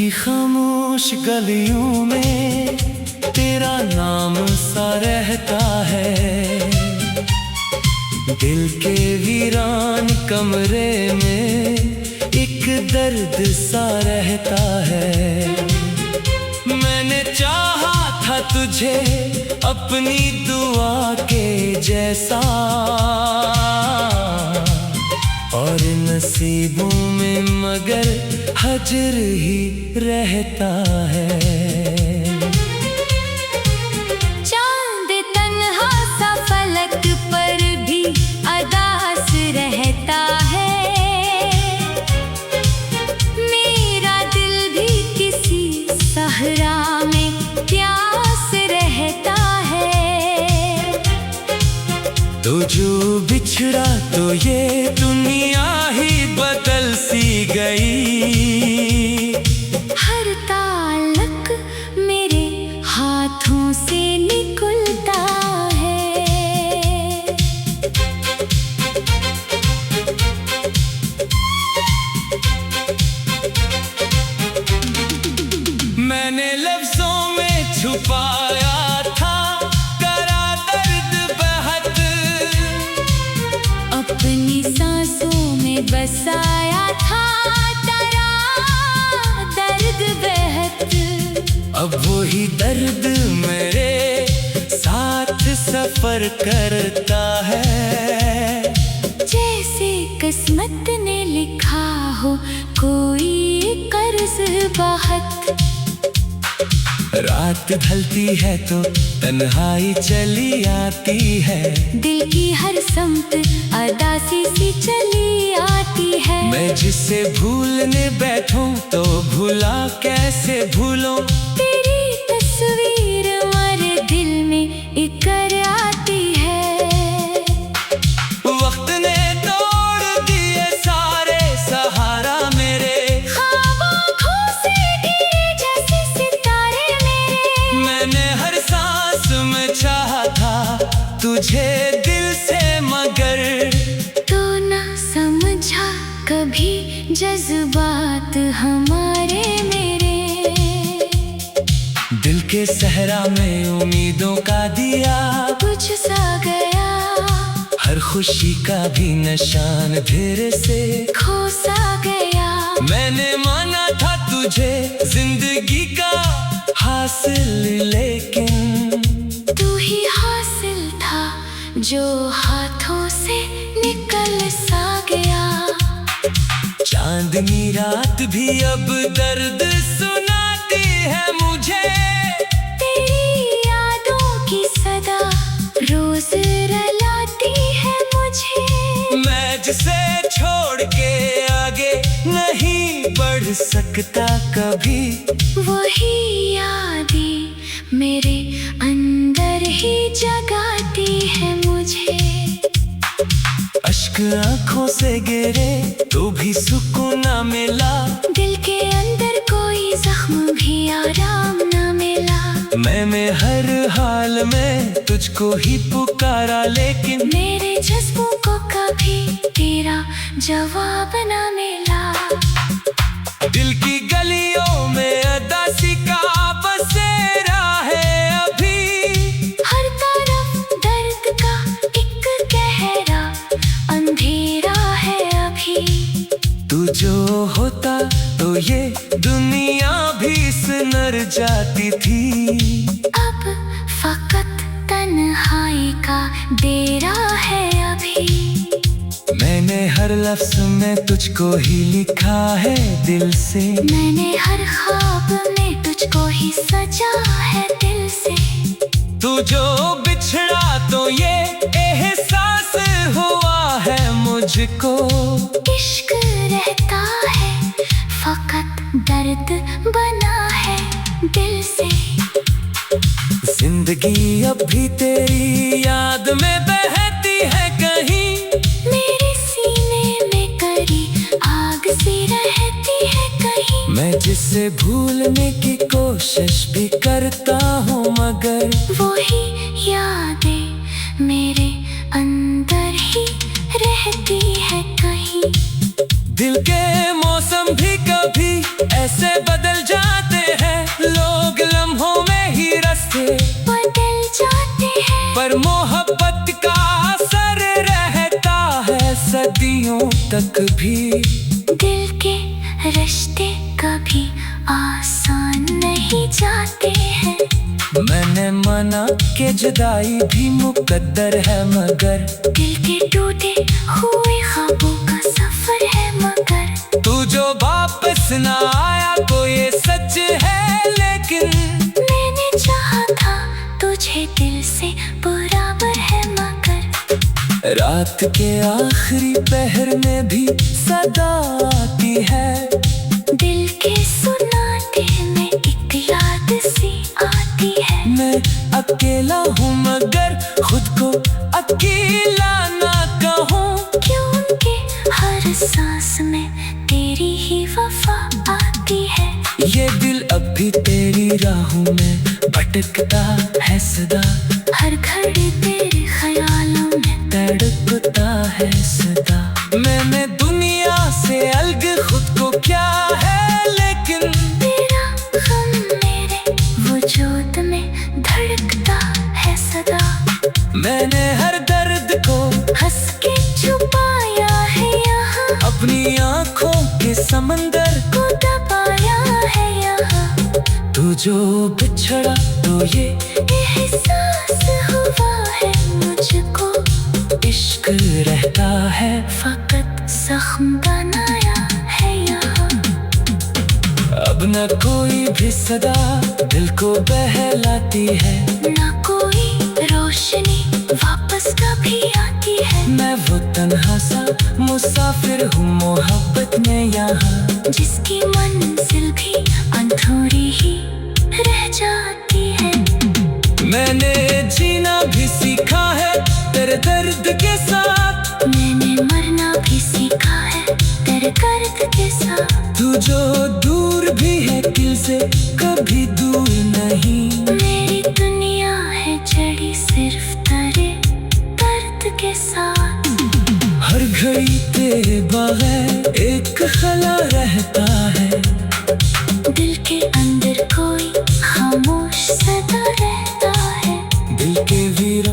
की खामोश गलियों में तेरा नाम सा रहता है। दिल के वीरान कमरे में एक दर्द सा रहता है। मैंने चाहा था तुझे अपनी दुआ के जैसा, और नसीबों में मगर हजर ही रहता है। चांद तन्हा सा फलक पर भी अदास रहता है। मेरा दिल भी किसी सहरा में प्यास रहता है। तो जो बिछड़ा तो ये दुनिया ही बदल सी गई। हर ताल्लुक मेरे हाथों से निकलता है। मैंने लफ्जों में छुपाया था करा दर्द बहुत, अपनी सांसों में बसाया था तेरा दर्द बेहद। अब वही दर्द मेरे साथ सफर करता है। जैसे किस्मत ने लिखा हो कोई कर्ज बहुत। रात ढलती है तो तन्हाई चली आती है। दिल की हर समत अदासी सी चली आती है। मैं जिसे भूलने बैठूं तो भूला कैसे भूलूं। तेरी तस्वीर हमारे दिल में इकर आती है। वक्त ने तोड़ दिए सारे सहारा मेरे, खामों से गिरे जैसे सितारे मेरे। मैंने हर सांस में चाहा था तुझे दिल से, मगर तो ना समझा कभी जज्बात हमारे मेरे। दिल के सहरा में उम्मीदों का दिया बुझ सा गया। हर खुशी का भी निशान धीरे से खो सा गया। मैंने माना था तुझे जिंदगी का हासिल, लेकिन तू ही हासिल था जो हाथों से निकल सा गया। चांदनी रात भी अब दर्द सुनाती है मुझे। तेरी यादों की सदा रोज रुलाती है मुझे। मैं जिसे छोड़ के आगे नहीं बढ़ सकता कभी। वही यादें मेरे अंदर ही जगाती है मुझे। अश्क आंखों से गिरे तो भी सुकून ना मिला। दिल के अंदर कोई जख्म भी आराम ना मिला। मैंने हर हाल में तुझको ही पुकारा, लेकिन मेरे जज्बों को कभी तेरा जवाब ना मिला। दिल की गलियों में अदासी का बसेरा है अभी। हर तरफ दर्द का एक गहरा अंधेरा है अभी। तू जो होता तो ये दुनिया भी सिमर जाती थी। अब फकत तन्हाई का डेरा है अभी। मैंने हर लफ्ज में तुझको ही लिखा है दिल से। मैंने हर ख्वाब में तुझको ही सजा है दिल से। तू जो बिछड़ा तो ये एहसास हुआ है मुझको। इश्क रहता है फकत दर्द बना है दिल से। जिंदगी अब भी तेरी याद में बहती है कहीं। मेरे सीने में करी आग सी रहती है कहीं। मैं जिसे भूलने की कोशिश भी करता हूँ, मगर वही यादें मेरे अंदर ही रहती है कहीं। दिल के मौसम भी कभी ऐसे बदल जाते पर मोहब्बत का असर रहता है सदियों तक भी। दिल के रिश्ते कभी आसान नहीं जाते हैं। मैंने माना कि जुदाई भी मुकद्दर है, मगर दिल के टूटे हुए ख्वाबों का सफर है, मगर तू जो वापस ना आया तो ये सच है। लेकिन मैंने चाहा था तुझे दिल से बराबर है, मगर रात के आखिरी पहर में भी सदा आती है। दिल के सुनाते में एक याद सी आती है। मैं अकेला हूँ मगर खुद को अकेला ना कहूँ, क्योंकि हर सांस में तेरी ही वफा आती है। ये दिल अब भी तेरी राहों में भटकता है सदा। हर घड़ी तेरे ख्यालों में तड़पता है सदा। मैंने दुनिया से अलग खुद को क्या है, लेकिन तेरा गम मेरे वजूद में धड़कता है सदा। मैंने हर दर्द को हंस के छुपाया है यहाँ, अपनी आँखों के समंदर को दबाया है यहाँ। तू जो बिछड़ा तो ये एहसास हुआ है मुझको, इश्क रहता है फकत जख्म बनाया है यहाँ। अब न कोई भी सदा दिल को बहलाती है, ना कोई रोशनी वापस कभी आती है। मैं वो तन्हा सा मुसाफिर हूँ मोहब्बत में यहाँ, जिसकी मंजिल भी अधूरी ही रह जाती है। मैंने जीना भी सीखा है तेरे दर्द के साथ, मैंने मरना भी सीखा है तेरे दर्द के साथ। तू जो दूर भी है दिल से कभी दूर नहीं। मेरी दुनिया है जड़ी सिर्फ तेरे दर्द के साथ। हर घड़ी तेरे बगैर एक खला रहता है, दिल के अंदर कोई खामोश सदा रहता है। दिल के वीरा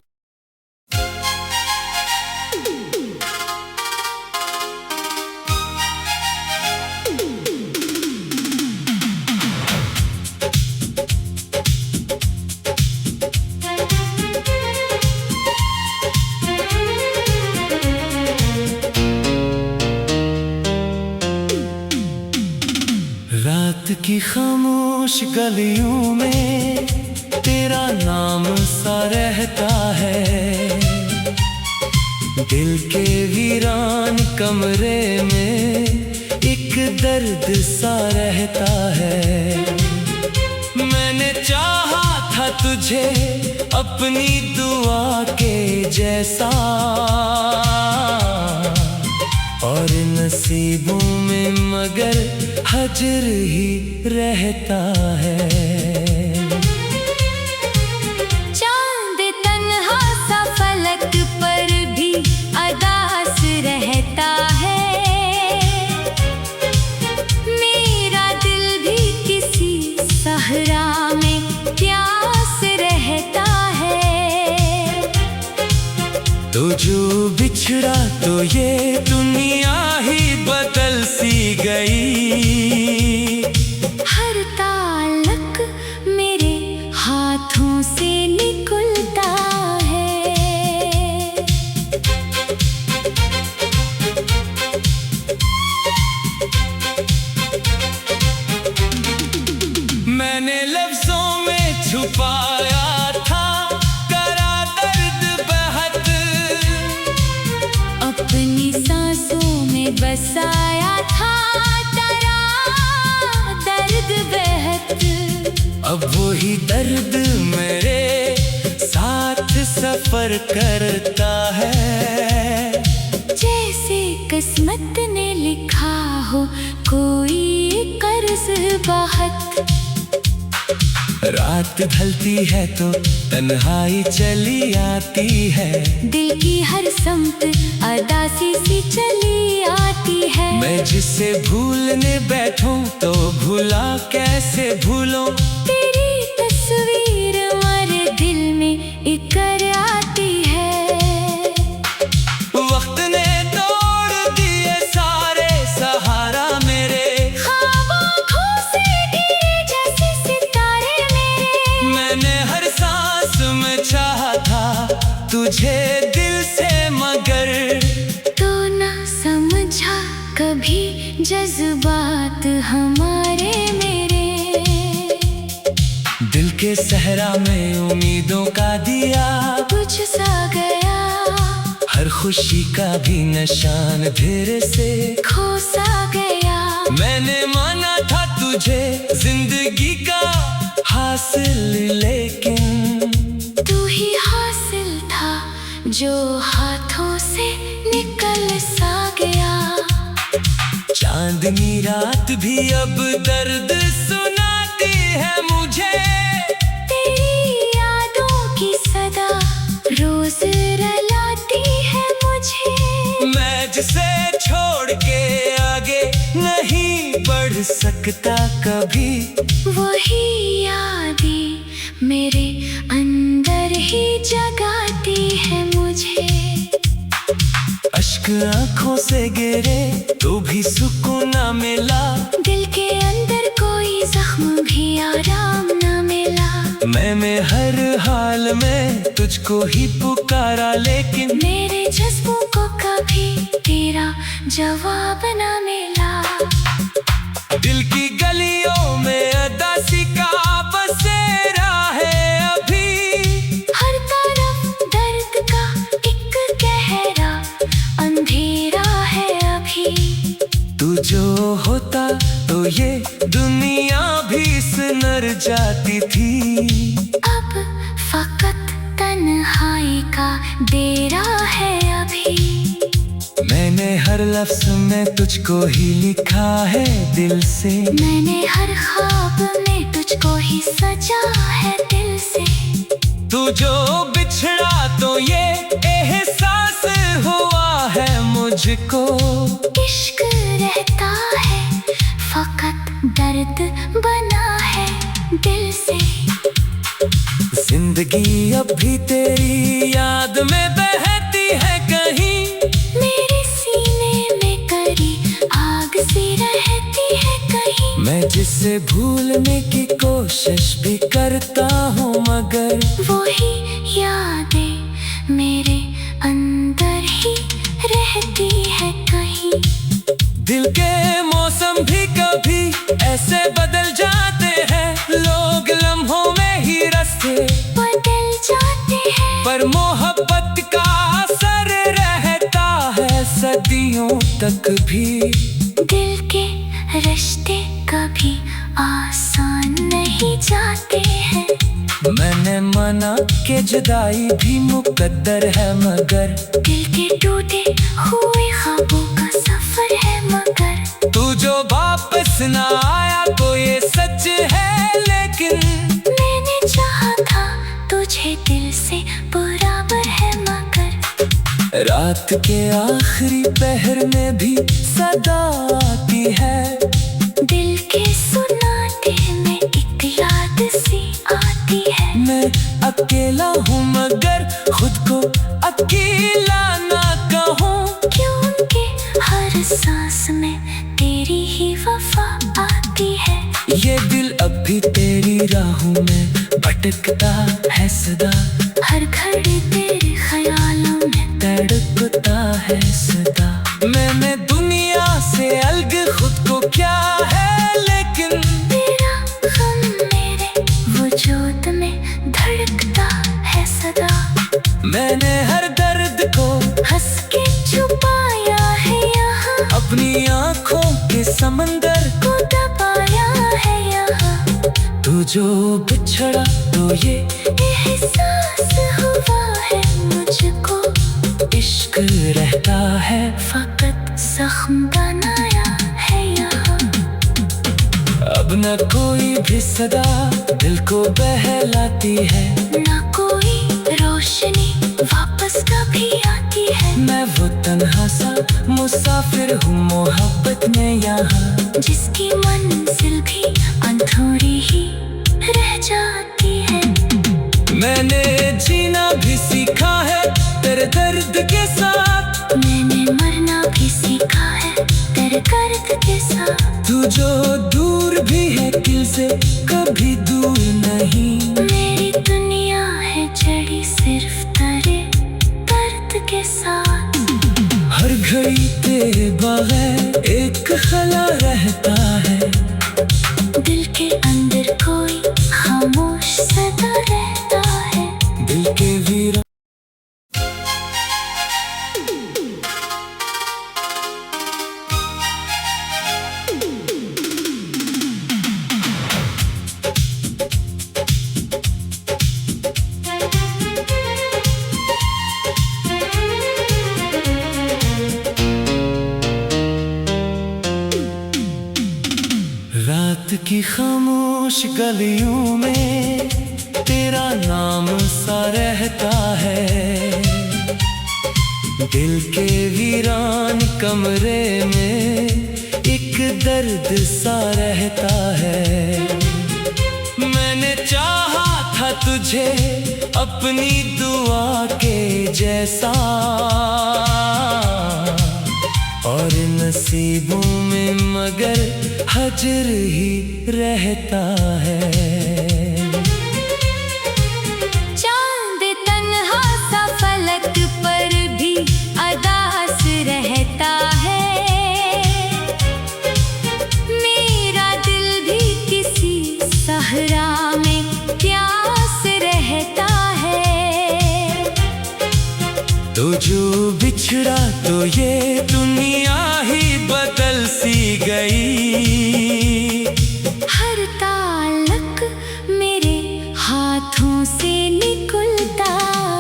रात की खामोश गलियों में तेरा नाम सा रहता है। दिल के वीरान कमरे में एक दर्द सा रहता है। मैंने चाहा था तुझे अपनी दुआ के जैसा, और नसीबों में मगर हजर ही रहता है। चांद तन्हा सा फलक पर भी अदास रहता है। मेरा दिल भी किसी सहरा में प्यास रहता है। तो जो बिछड़ा तो ये दुनिया ही बदल सी गई। हर ताल्लुक मेरे हाथों से निकलता है। मैंने लफ्जों में छुपाया था तेरा दर्द बेहद, अपनी सांसों में बसाया था तेरा दर्द बेहद। अब वही दर्द मेरे साथ सफर करता है। जैसे किस्मत ने लिखा हो कोई कर्ज बहुत। रात ढलती है तो तन्हाई चली आती है। दिल की हर समत अदासी सी चली आती है। मैं जिसे भूलने बैठूं तो भूला कैसे भूलूं। तेरी तस्वीर हमारे दिल में इकर आती तुझे दिल से, मगर तू ना समझा कभी जज्बात हमारे मेरे। दिल के सहरा में उम्मीदों का दिया बुझ सा गया, हर खुशी का भी निशान धीरे से खो सा गया। मैंने माना था तुझे जिंदगी का हासिल, लेकिन तू ही हासिल था जो हाथों से निकल सा गया। चांदनी रात भी अब दर्द सुनाती है मुझे, तेरी यादों की सदा रोज रुलाती है मुझे। मैं जिसे छोड़ के आगे नहीं बढ़ सकता कभी, वही यादें मेरे अंदर ही जगाती है मुझे। अश्क आंखों से गिरे तो भी सुकून ना मिला, दिल के अंदर कोई जख्म भी आराम न मिला। मैंने हर हाल में तुझको ही पुकारा, लेकिन मेरे जज्बों को कभी तेरा जवाब न मिला। दिल की गलियों में अदासी का बसेरा है अभी, हर तरफ दर्द का एक गहरा अंधेरा है अभी। तू जो होता तो ये दुनिया भी सिमर जाती थी। अब फकत तन्हाई का डेरा है अभी। मैंने हर लफ्ज में तुझको ही लिखा है दिल से, मैंने हर ख्वाब में तुझको ही सजा है दिल से। तू जो बिछड़ा तो ये एहसास हुआ है मुझको, इश्क रहता है फकत दर्द बना है दिल से। जिंदगी अब भी तेरी याद में बहती है कहीं, मेरे सीने में करी आग सी रहती है कहीं। मैं जिसे भूलने की कोशिश भी करता हूँ, मगर वही यादें मेरे अंदर ही रहती है कहीं। दिल के मौसम भी कभी ऐसे बदल जाते हैं, लोग लम्हों में ही रास्ते बदल जाते हैं, पर मोहब्बत का असर रहता है सदियों तक भी। दिल के रिश्ते कभी आसान नहीं जाते हैं। मैंने माना कि जुदाई भी मुकद्दर है, मगर दिल के टूटे हुए ख्वाबों का सफर है, मगर तू जो वापस ना आया तो ये सच है, लेकिन मैंने चाहा था तुझे दिल से बराबर है, मगर रात के आखिरी पहर में भी सदा आती है। दिल के सुनाते में एक याद सी आती है। मैं अकेला हूँ मगर खुद को अकेला ना कहूँ, क्योंकि हर सांस में तेरी ही वफा आती है। ये दिल अब भी तेरी राहों में भटकता है सदा, हर घड़ी तेरे ख्यालों में तड़पता है सदा। मैंने दुनिया से अलग खुद को क्या है, लेकिन तेरा गम मेरे वजूद में धड़कता है सदा। मैंने हर दर्द को हंस के छुपाया है यहाँ, अपनी आँखों के समंदर को दबाया है यहाँ। तू जो बिछड़ा तो ये एहसास हुआ है मुझको, इश्क रहता है फकत जख्म बनाया है यहाँ। अब न कोई भी सदा दिल को बहलाती है, ना कोई रोशनी वापस कभी आती है। मैं वो तन्हा सा मुसाफिर हूँ मोहब्बत में यहाँ, जिसकी मंजिल भी अधूरी ही रह जाती है। मैंने जीना भी सीखा है तेरे दर्द के साथ, मैंने मरना भी सीखा है तेरे दर्द के साथ। तू जो दूर भी है दिल से कभी दूर नहीं, मेरी दुनिया है जड़ी सिर्फ तेरे के साथ। हर घड़ी तेरे बगैर एक खला रहता है, दिल के अंदर कोई खामोश सदा रहता है। दिल के वीरा रात की खामोश गलियों में तेरा नाम सा रहता है, दिल के वीरान कमरे में एक दर्द सा रहता है। मैंने चाहा था तुझे अपनी दुआ के जैसा, और नसीबों में मगर हजर ही रहता है। चांद तन्हा सा फलक पर भी अदास रहता है, मेरा दिल भी किसी सहरा में प्यास रहता है। तो जो बिछड़ा तो ये दुनिया ही बदल सी गई, हर ताल्लुक मेरे हाथों से निकलता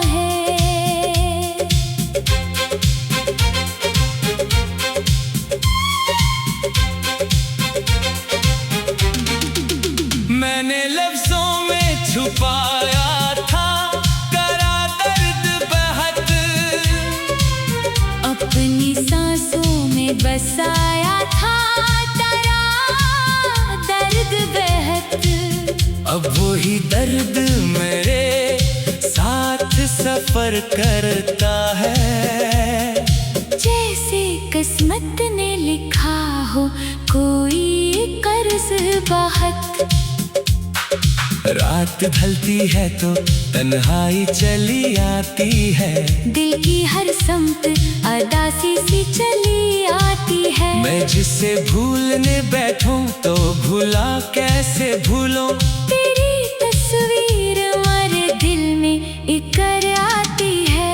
है। मैंने लफ्जों में छुपाया था करा दर्द बहत, अपनी सांसों में बसाया था तेरा दर्द बेहद। अब वही दर्द मेरे साथ सफर करता है। जैसे किस्मत ने लिखा हो कोई कर्ज बहुत। रात ढलती है तो तन्हाई चली आती है, दिल की हर समत अदासी सी चली आती है। मैं जिसे भूलने बैठूं तो भूला कैसे भूलूं, तेरी तस्वीर हमारे दिल में इकर आती है।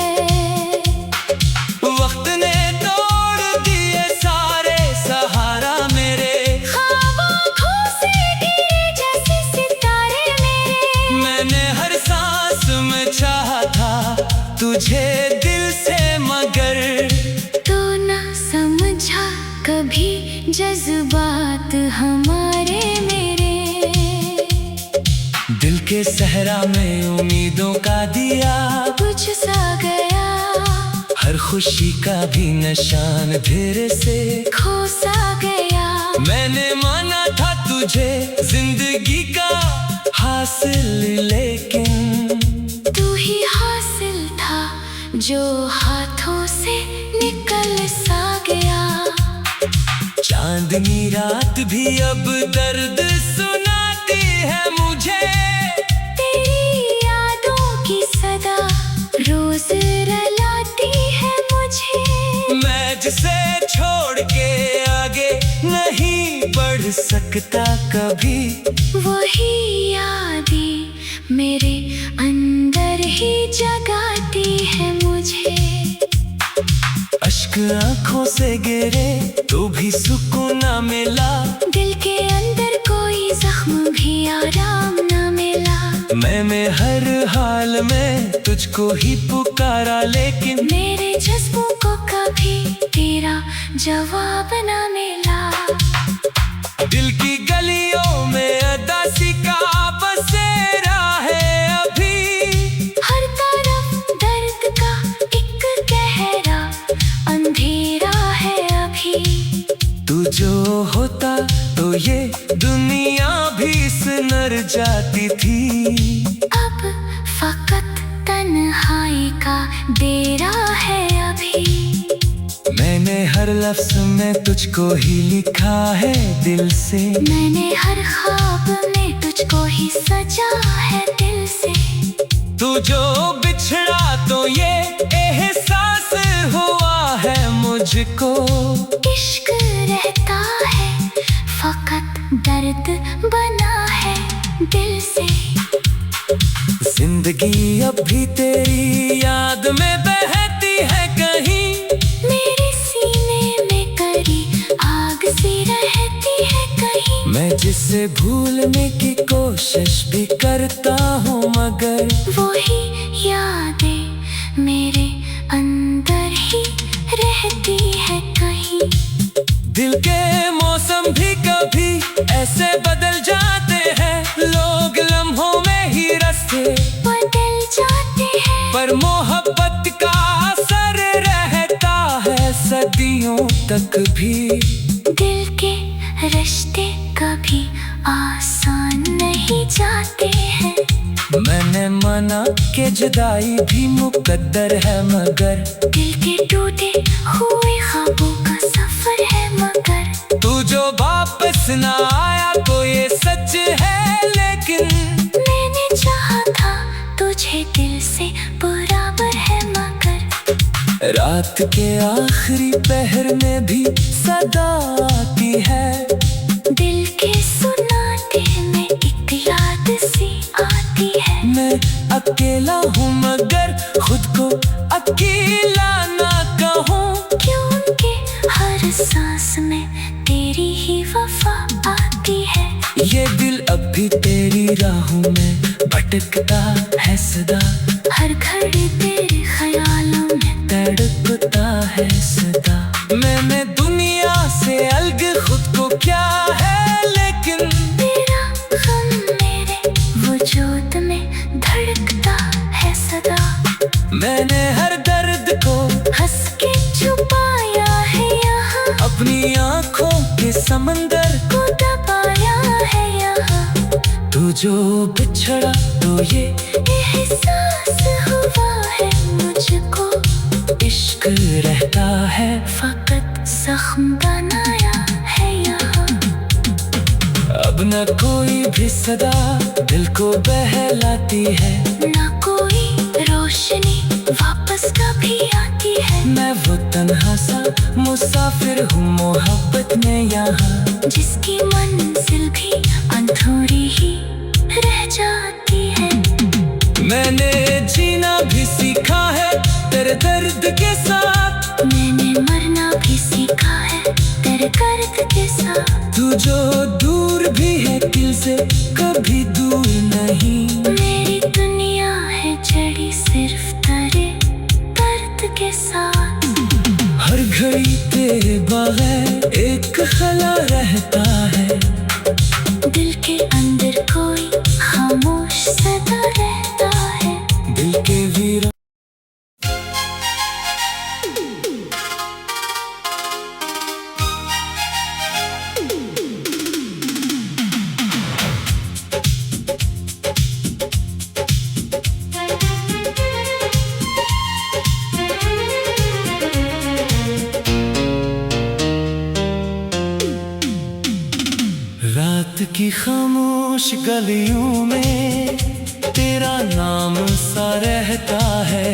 वक्त ने तोड़ दिए सारे सहारा मेरे, खामों से गिरे जैसे सितारे मेरे। मैंने हर सांस में चाहा था तुझे दिल से मगर तो ना समझा कभी जज्बात हमारे मेरे। दिल के सहरा में उम्मीदों का दिया बुझ सा गया, हर खुशी का भी निशान धीरे से खो सा गया। मैंने माना था तुझे जिंदगी का हासिल, लेकिन तू ही हासिल था जो हाथों से निकल सा गया। चांदनी रात भी अब दर्द सुनाती है मुझे, तेरी यादों की सदा रोज रुलाती है मुझे। मैं जिसे छोड़ के आगे नहीं बढ़ सकता कभी, वही यादें मेरे अंदर ही जगाती है मुझे। अश्क आंखों से गिरे तो भी सुकून न मिला, दिल के अंदर कोई जख्म भी आराम न मिला। मैंने हर हाल में तुझको ही पुकारा, लेकिन मेरे जज्बों को कभी तेरा जवाब न मिला। दिल की गलियों में अदासी का बसेरा है अभी, हर तरफ दर्द का एक गहरा अंधेरा है अभी। तू जो होता तो ये दुनिया भी सिमर जाती थी। अब फकत तन्हाई का डेरा है अभी। मैंने हर लफ्ज में तुझको ही लिखा है दिल से, मैंने हर ख्वाब में तुझको ही सजा है दिल से। तू जो बिछड़ा तो ये एहसास मुझको। इश्क रहता है फकत दर्द बना है दिल से। जिंदगी अब भी तेरी याद में बहती है कहीं। मेरे सीने में करी आग सी रहती है कहीं। मैं जिसे भूलने की कोशिश भी करता हूँ मगर वही यादें मेरे अंदर ही रहती है कहीं। दिल के मौसम भी कभी ऐसे बदल जाते हैं। लोग लम्हों में ही रास्ते बदल जाते हैं, पर मोहब्बत का असर रहता है सदियों तक भी। दिल के रिश्ते कभी आसान नहीं जाते हैं। मैंने माना कि जुदाई भी मुकद्दर है मगर दिल के टूटे हुए ख्वाबों का सफर है मगर तू जो वापस ना आया तो ये सच है। लेकिन मैंने चाहा था तुझे दिल से बराबर है मगर रात के आखिरी पहर में भी सदा आती है। दिल के सुनाते में एक याद सी आती है। मैं अकेला हूँ मगर खुद को अकेला ना कहूँ। क्योंकि हर सांस में तेरी ही वफा आती है। ये दिल अब भी तेरी राहों में भटकता है सदा। हर घड़ी तेरे ख्यालों में तड़पता है सदा। मैंने दुनिया से अलग खुद को क्या है लेकिन तेरा गम मेरे वजूद में धड़कता है सदा। मैंने हर दर्द को हंस के छुपाया है यहाँ, अपनी आँखों के समंदर को दबाया है यहाँ। तू जो बिछड़ा तो ये एहसास हुआ है मुझको। इश्क रहता है फकत जख्म बनाया है यहाँ। अब न कोई भी सदा दिल को बहलाती है। ना कोई रोशनी वापस कभी आती है। मैं वो तन्हा सा मुसाफिर हूँ मोहब्बत में यहाँ। जिसकी मंजिल भी अधूरी ही रह जाती है। मैंने जीना भी सीखा है तेरे दर्द के साथ। मैंने मरना भी सीखा है तेरे दर्द के साथ। तू जो दूर भी है दिल से कभी दूर नहीं। मेरी दुनिया है जड़ी सिर्फ तेरे दर्द के साथ। हर घड़ी तेरे बगैर एक खला रहता है। दिल के अंदर कोई खामोश सदा रहता है। दिल के वीर रात की खामोश गलियों में तेरा नाम सा रहता है।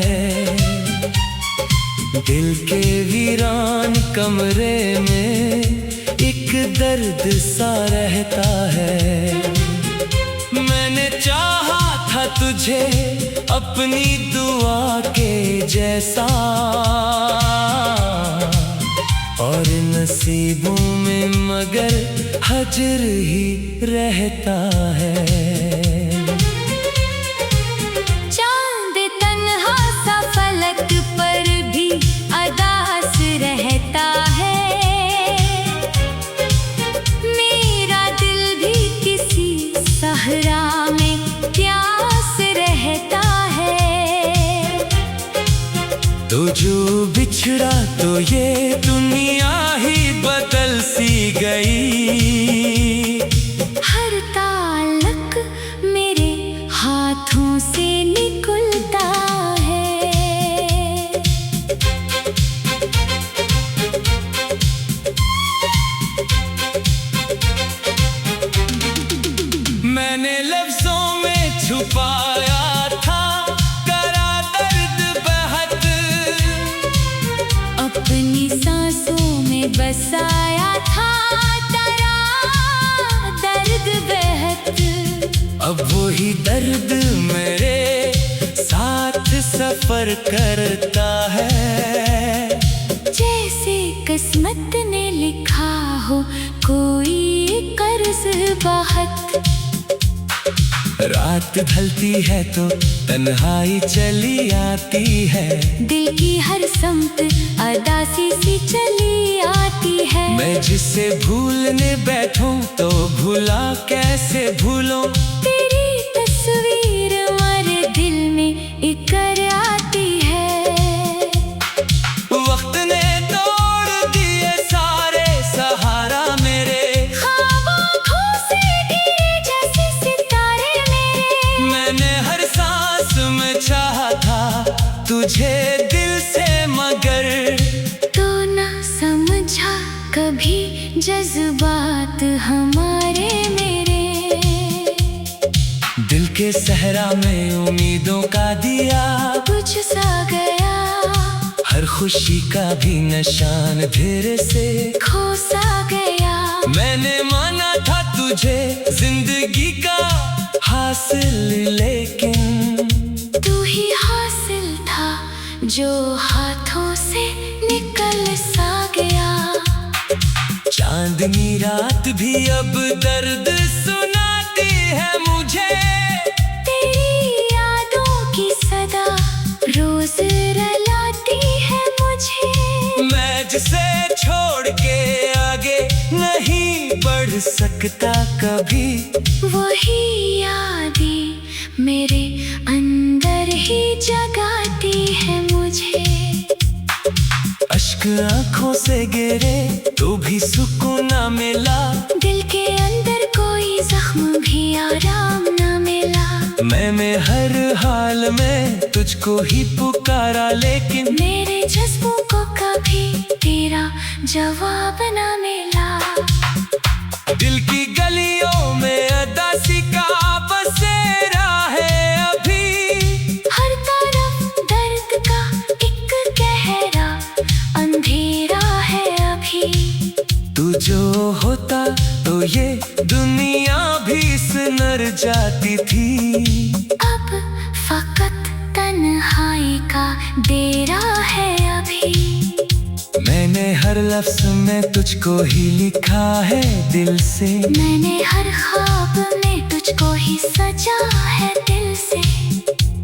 दिल के वीरान कमरे में एक दर्द सा रहता है। मैंने चाहा था तुझे अपनी दुआ के जैसा और नसीबों में मगर हजर ही रहता है। चांद तन्हा सा फलक पर भी अदास रहता है। मेरा दिल भी किसी सहरा में प्यास रहता है। तो जो बिछड़ा तो ये दुनिया ही बदल सी गई। हर ताल्लुक मेरे हाथों से निकलता है। मैंने लफ्जों में छुपाया था करा दर्द बहुत। अपनी सांस बसाया था तेरा दर्द बेहद। अब वही दर्द मेरे साथ सफर करता है। जैसे किस्मत ने लिखा हो कोई कर्ज बहुत। रात ढलती है तो तन्हाई चली आती है। दिल की हर समत अदासी सी चली आती है। मैं जिसे भूलने बैठूं तो भूला कैसे भूलूं। तेरी तस्वीर हमारे दिल में इकर आती है। वक्त ने तोड़ दिए सारे सहारा मेरे। ख्वाबों खो से गिरे जैसे सितारे मेरे। मैंने हर सांस में चाहा था तुझे दिल से, मगर तो ना समझा कभी जज्बात हमारे मेरे। दिल के सहरा में उम्मीदों का दिया बुझ सा गया। हर खुशी का भी निशान धीरे से खो सा गया। मैंने माना था तुझे जिंदगी का हासिल, लेकिन तू ही हासिल था जो हाथों से निकल सा गया। चांदनी रात भी अब दर्द सुनाती है मुझे। तेरी यादों की सदा रोज रुलाती है मुझे। मैं जिसे छोड़ के आगे नहीं बढ़ सकता कभी। वही यादें मेरे अंदर ही जगाती है मुझे। अश्क आंखों से गिरे तो भी सुकून ना मिला। दिल के अंदर कोई जख्म भी आराम ना मिला। मैंने हर हाल में तुझको ही पुकारा, लेकिन मेरे जज्बों को कभी तेरा जवाब ना मिला। दिल की गलियों में अदासी का बसेरा है अभी। हर तरफ दर्द का एक गहरा अंधेरा है अभी। तू जो होता तो ये दुनिया भी सुनर जाती थी। अब फकत तन्हाई का डेरा है अभी। मैंने हर लफ्ज़ में तुझको ही लिखा है दिल से। मैंने हर ख्वाब में तुझको ही सजा है दिल से।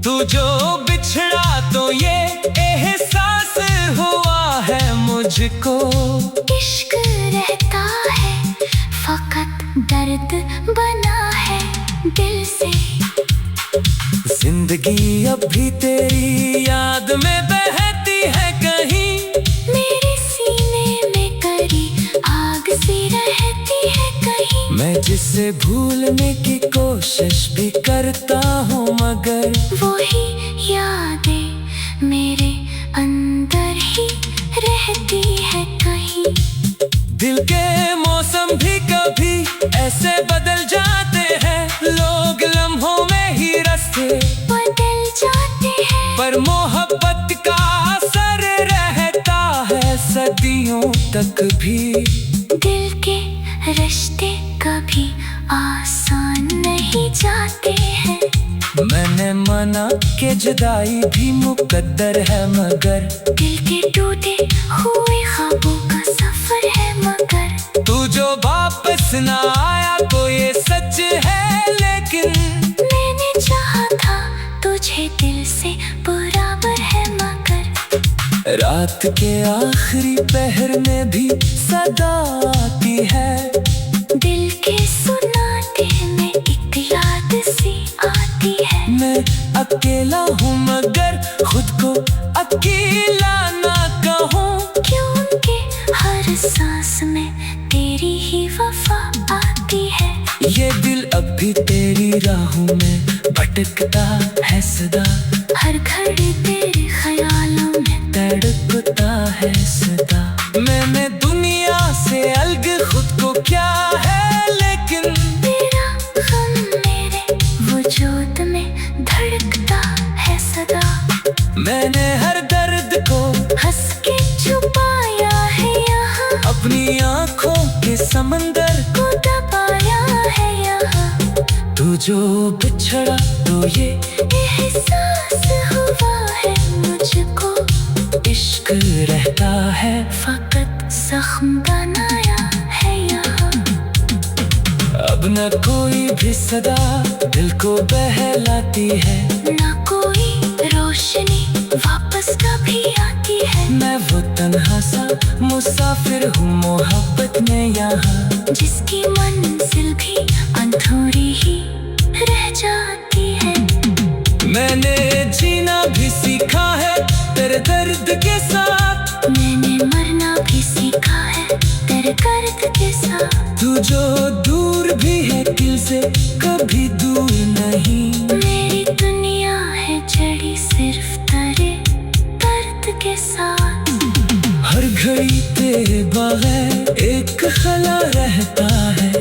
तू जो बिछड़ा तो ये एहसास हुआ है मुझको। इश्क रहता है फकत दर्द बना है दिल से। जिंदगी अब भी तेरी याद में बहती है कहीं। मेरे सीने में करी आग सी रहती है कहीं। मैं जिसे भूलने की कोशिश भी करता हूँ, मगर वही यादें मेरे अंदर ही रहती है कहीं। दिल के मौसम भी कभी ऐसे बदल जाते हैं। लोग लम्हों में ही रास्ते बदल जाते हैं। पर मोहब्बत का असर रहता है सदियों तक भी। दिल के रिश्ते कभी आसान नहीं जाते हैं। मैंने माना कि जुदाई भी मुकद्दर है, मगर दिल के टूटे हुए ख्वाबों का सफर है मगर। तू जो वापस ना आया तो ये सच है, लेकिन मैंने चाहा था तुझे दिल से बराबर है मगर। रात के आखिरी पहर में भी सदा आती है। दिल के सुनाते में एक याद सी आती है। मैं अकेला हूँ मगर खुद को अकेला ना कहूँ। क्योंकि हर सांस में तेरी ही वफा आती है। ये दिल अब भी तेरी राहों में भटकता है सदा। हर घड़ी तेरे ख्यालों में तड़पता है सदा। मैंने दुनिया से अलग खुद को क्या है, लेकिन तेरा गम मेरे वजूद में धड़कता है सदा। मैंने हर दर्द को हंस के छुपाया है यहाँ अपनी समंदर को दबाया है यहाँ। तू जो बिछड़ा तो ये एहसास हुआ है मुझको, इश्क रहता है फकत जख्म बनाया है यहाँ। अब न कोई भी सदा दिल को बहलाती है, ना कोई रोशनी वापस कभी आती है। मैं वो तन्हा सा मुसाफिर हूँ मोहब्बत में यहाँ, जिसकी मंजिल भी अधूरी ही रह जाती है। मैंने जीना भी सीखा है तेरे दर्द के साथ, मैंने मरना भी सीखा है तेरे दर्द के साथ। तू जो दूर भी है दिल से कभी दूर नहीं, मेरी दुनिया है जड़ी सिर्फ तेरे दर्द के साथ। हर घड़ी तेरे बगैर एक खला रहता है।